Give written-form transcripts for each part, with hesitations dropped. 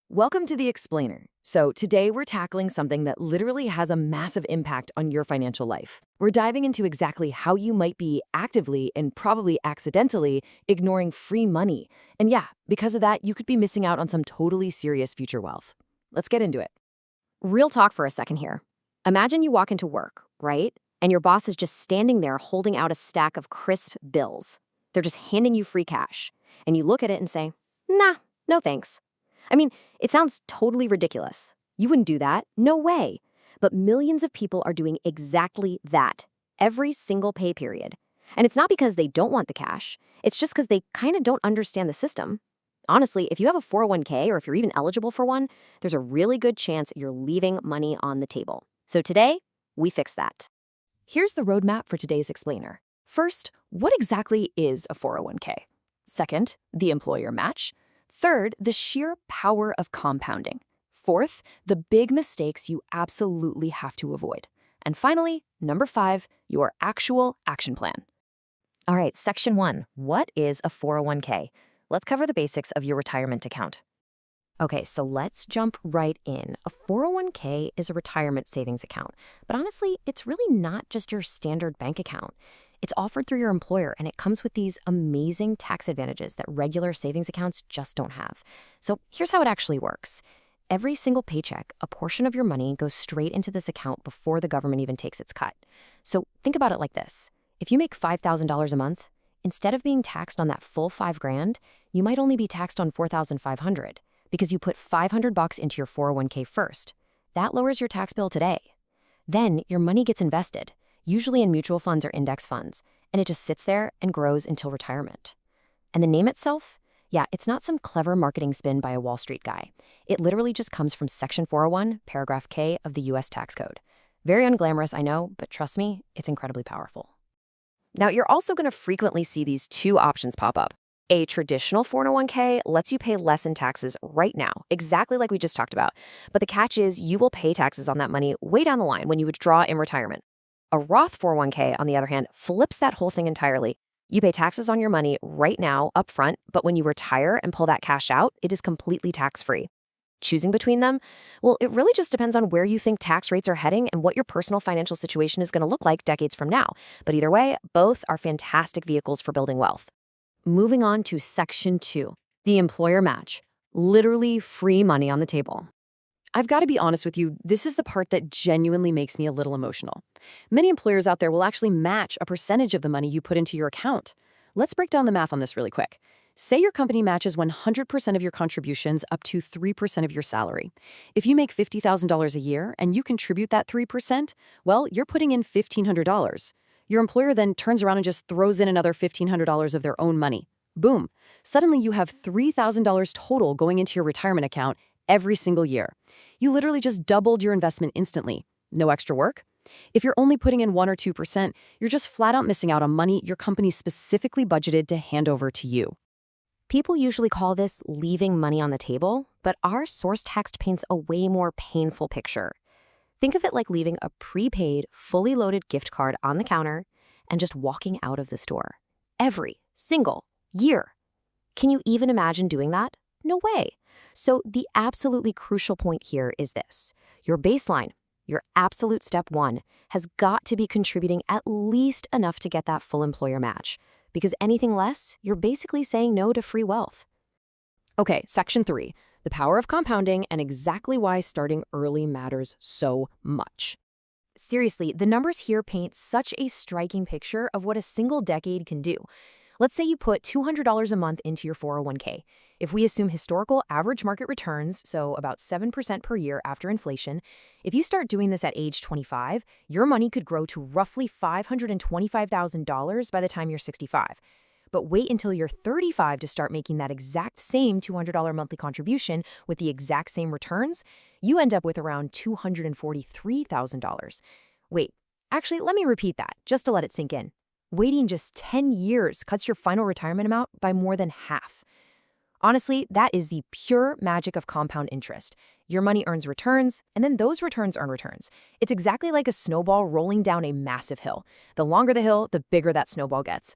Welcome to The Explainer. So, today we're tackling something that literally has a massive impact on your financial life. We're diving into exactly how you might be actively and probably accidentally ignoring free money. And yeah, because of that, you could be missing out on some totally serious future wealth. Let's get into it. Real talk for a second here. Imagine you walk into work, right? And your boss is just standing there holding out a stack of crisp bills. They're just handing you free cash. And you look at it and say, nah, no thanks. I mean, it sounds totally ridiculous. You wouldn't do that. No way. But millions of people are doing exactly that every single pay period. And it's not because they don't want the cash. It's just because they kind of don't understand the system. Honestly, if you have a 401k or if you're even eligible for one, there's a really good chance you're leaving money on the table. So today, we fix that. Here's the roadmap for today's explainer. First, what exactly is a 401k? Second, the employer match. Third, the sheer power of compounding. Fourth, the big mistakes you absolutely have to avoid. And finally, number 5, your actual action plan. All right, section 1. What is a 401k? Let's cover the basics of your retirement account. Okay, so let's jump right in. A 401k is a retirement savings account, but honestly, it's really not just your standard bank account. It's offered through your employer, and it comes with these amazing tax advantages that regular savings accounts just don't have. So here's how it actually works. Every single paycheck, a portion of your money goes straight into this account before the government even takes its cut. So think about it like this. If you make $5,000 a month, instead of being taxed on that full $5,000, you might only be taxed on $4,500 because you put $500 into your 401k first. That lowers your tax bill today. Then your money gets invested, usually in mutual funds or index funds, and it just sits there and grows until retirement. And the name itself? Yeah, it's not some clever marketing spin by a Wall Street guy. It literally just comes from Section 401, Paragraph K of the U.S. Tax Code. Very unglamorous, I know, but trust me, it's incredibly powerful. Now, you're also going to frequently see these two options pop up. A traditional 401k lets you pay less in taxes right now, exactly like we just talked about. But the catch is you will pay taxes on that money way down the line when you withdraw in retirement. A Roth 401k, on the other hand, flips that whole thing entirely. You pay taxes on your money right now, upfront, but when you retire and pull that cash out, it is completely tax-free. Choosing between them? Well, it really just depends on where you think tax rates are heading and what your personal financial situation is going to look like decades from now. But either way, both are fantastic vehicles for building wealth. Moving on to Section 2, the employer match. Literally free money on the table. I've got to be honest with you, this is the part that genuinely makes me a little emotional. Many employers out there will actually match a percentage of the money you put into your account. Let's break down the math on this really quick. Say your company matches 100% of your contributions up to 3% of your salary. If you make $50,000 a year and you contribute that 3%, well, you're putting in $1,500. Your employer then turns around and just throws in another $1,500 of their own money. Boom. Suddenly you have $3,000 total going into your retirement account every single year. You literally just doubled your investment instantly. No extra work. If you're only putting in 1 or 2%, you're just flat out missing out on money your company specifically budgeted to hand over to you. People usually call this leaving money on the table, but our source text paints a way more painful picture. Think of it like leaving a prepaid, fully loaded gift card on the counter and just walking out of the store. Every single year. Can you even imagine doing that? No way. So the absolutely crucial point here is this. Your baseline, your absolute step 1, has got to be contributing at least enough to get that full employer match. Because anything less, you're basically saying no to free wealth. Okay, Section 3, the power of compounding and exactly why starting early matters so much. Seriously, the numbers here paint such a striking picture of what a single decade can do. Let's say you put $200 a month into your 401k. If we assume historical average market returns, so about 7% per year after inflation, if you start doing this at age 25, your money could grow to roughly $525,000 by the time you're 65. But wait until you're 35 to start making that exact same $200 monthly contribution with the exact same returns, you end up with around $243,000. Wait, actually, let me repeat that, just to let it sink in. Waiting just 10 years cuts your final retirement amount by more than half. Honestly, that is the pure magic of compound interest. Your money earns returns, and then those returns earn returns. It's exactly like a snowball rolling down a massive hill. The longer the hill, the bigger that snowball gets.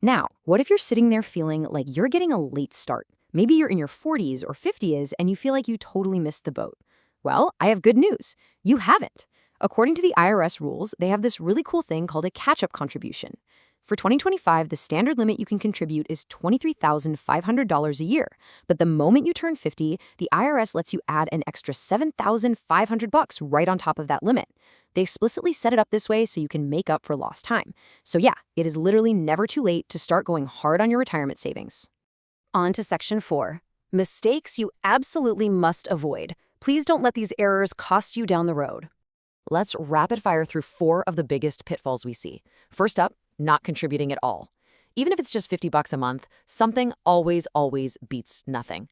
Now, what if you're sitting there feeling like you're getting a late start, Maybe you're in your 40s or 50s and you feel like you totally missed the boat. Well, I have good news. You haven't. According to the IRS rules, they have this really cool thing called a catch-up contribution. For 2025, the standard limit you can contribute is $23,500 a year. But the moment you turn 50, the IRS lets you add an extra $7,500 right on top of that limit. They explicitly set it up this way so you can make up for lost time. So yeah, it is literally never too late to start going hard on your retirement savings. On to Section 4. Mistakes you absolutely must avoid. Please don't let these errors cost you down the road. Let's rapid fire through 4 of the biggest pitfalls we see. First up, not contributing at all. Even if it's just $50 a month, something always beats nothing.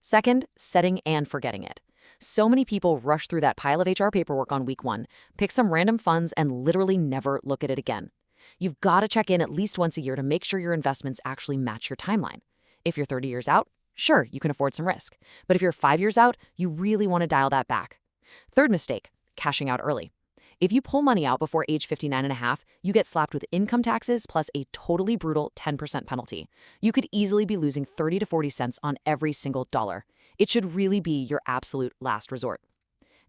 Second, setting and forgetting it. So many people rush through that pile of HR paperwork on week 1, pick some random funds, and literally never look at it again. You've got to check in at least once a year to make sure your investments actually match your timeline. If you're 30 years out, sure, you can afford some risk. But if you're 5 years out, you really want to dial that back. Third mistake, cashing out early. If you pull money out before age 59 and a half, you get slapped with income taxes plus a totally brutal 10% penalty. You could easily be losing 30 to 40 cents on every single dollar. It should really be your absolute last resort.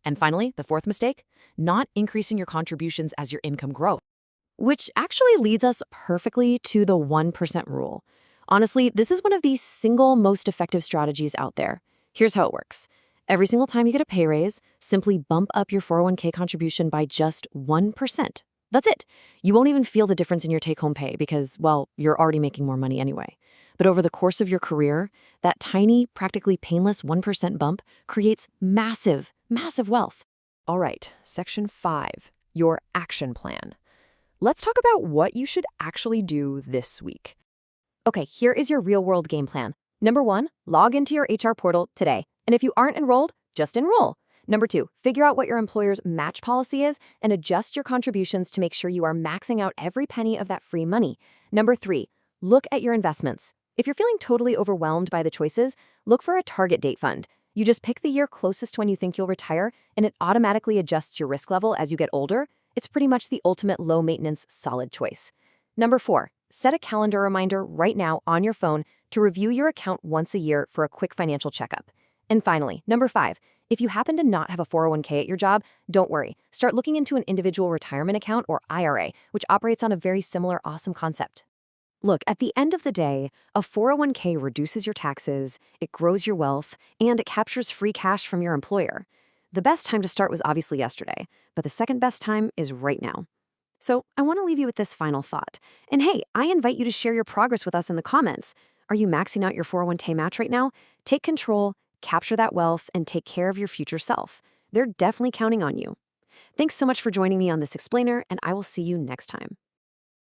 And finally, the fourth mistake, not increasing your contributions as your income grows. Which actually leads us perfectly to the 1% rule. Honestly, this is one of the single most effective strategies out there. Here's how it works. Every single time you get a pay raise, simply bump up your 401k contribution by just 1%. That's it. You won't even feel the difference in your take-home pay because, well, you're already making more money anyway. But over the course of your career, that tiny, practically painless 1% bump creates massive wealth. All right, Section 5, your action plan. Let's talk about what you should actually do this week. Okay, here is your real-world game plan. Number 1, log into your HR portal today. And if you aren't enrolled, just enroll. Number 2, figure out what your employer's match policy is and adjust your contributions to make sure you are maxing out every penny of that free money. Number 3, look at your investments. If you're feeling totally overwhelmed by the choices, look for a target date fund. You just pick the year closest to when you think you'll retire, and it automatically adjusts your risk level as you get older. It's pretty much the ultimate low-maintenance, solid choice. Number 4, set a calendar reminder right now on your phone to review your account once a year for a quick financial checkup. And finally, number 5, if you happen to not have a 401k at your job, don't worry. Start looking into an individual retirement account or IRA, which operates on a very similar awesome concept. Look, at the end of the day, a 401k reduces your taxes, it grows your wealth, and it captures free cash from your employer. The best time to start was obviously yesterday, but the second best time is right now. So I want to leave you with this final thought. And hey, I invite you to share your progress with us in the comments. Are you maxing out your 401k match right now? Take control, capture that wealth, and take care of your future self. They're definitely counting on you. Thanks so much for joining me on this explainer, and I will see you next time.